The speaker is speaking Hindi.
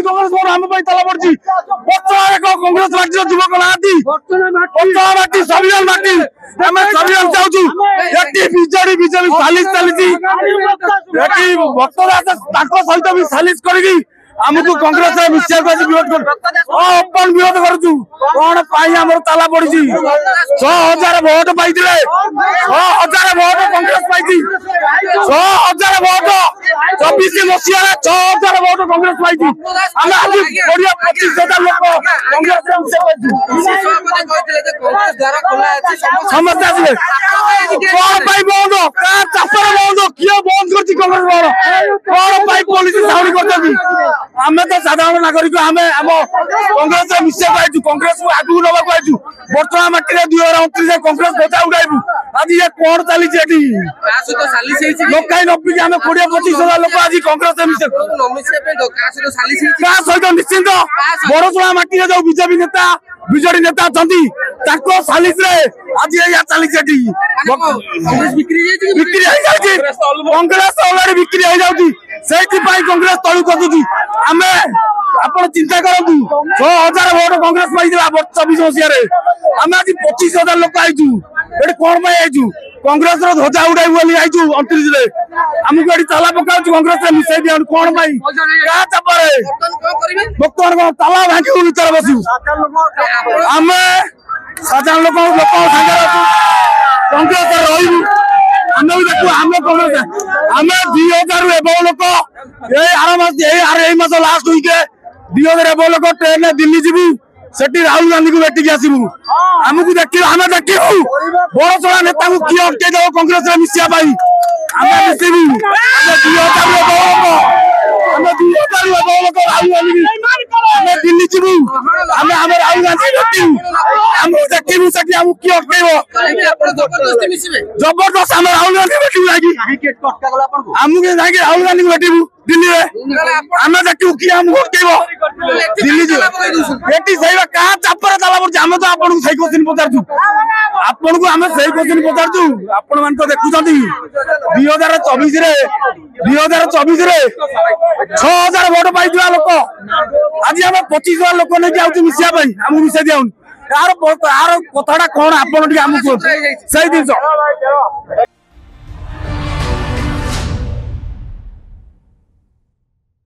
कांग्रेस भवन आम ताला पड़ी कांग्रेस पार्टी युवक नाती माटी संविधान माटी आम संविधान चाहूँ बीजेडी बीजेपी सालिश चली भक्तदास सहित भी सालिश करी आमको कांग्रेस मिश्रा विरोध कर विरोध करुचु कौन आम ताला पड़ी 6000 भोट पाई 6000 भोट कांग्रेस पाई 6000 भोट 24 मसीह 6000 भोट कांग्रेस पाई आम आज 25,000 लोक कांग्रेस समस्या आसे कौन बंद क्या चापर बंद किए बंद कर कांग्रेस भवन कौन पुलिस साउंड कर आम तो साधारण नागरिक आम कांग्रेस मिशा पाइु कांग्रेस को आगू नवा पाइु बर्तमान माटी 2029 कांग्रेस बचा उड़ाइबू आज ये कौन चली लोक कहीं नपी आम 20-25,000 लोक आज कांग्रेस सहित निश्चिंत बड़चुआ माटी जो बीजेपी नेता बीजेडी नेता अच्छा सालिश आज चली बिक्री कांग्रेस अलरेडी बिक्री हो जाती कांग्रेस तलू कदुची आम आप चिंता करूँ 6000 भोट कांग्रेस पाई 24 मसीह आम आज 25,000 लोक आईचु ये कौन आईचु कांग्रेस ध्वजा उड़ाई बोली आईचु 29 आमको ये ताला पकाऊ कांग्रेस मिसाई दिया कौन क्या चापे बर्तमान कौन ताला भांगी भर बसु आम साधारण लोक कांग्रेस रही आम भी देखू आम कांग्रेस आम 2000 एवं लोक मास लास्ट वीक 2000 एवं लोक ट्रेन दिल्ली जीवु सेठी राहुल गांधी को भेटिक आसबू आमको देख आम देखू बड़ चढ़ा नेता को किए अटके दब कांग्रेस मिशा पाई आम मिसेबू 2000 लोक राहुल गांधी आम दिल्ली जीवु आम राहुल गांधी भेटू आमको देखू से आमको किए अटकेब जबरदस्त आम राहुल गांधी भेटू आमको राहुल गांधी भेटू दिल्ली आम देखू किए आमको अटकेब दिल्ली जी सही क्या चापर ताला पड़ी आम तो आपको सही क्वेश्चन पचारू आपन को आम सही क्वेश्चन पचारू आपण मान तो देखुं 2024 6000 भोट पाई लोक आज आम 25,000 लोक नहीं आउट मिशा आमको मिशा दिया यार कथा कौन आपड़ सही जिन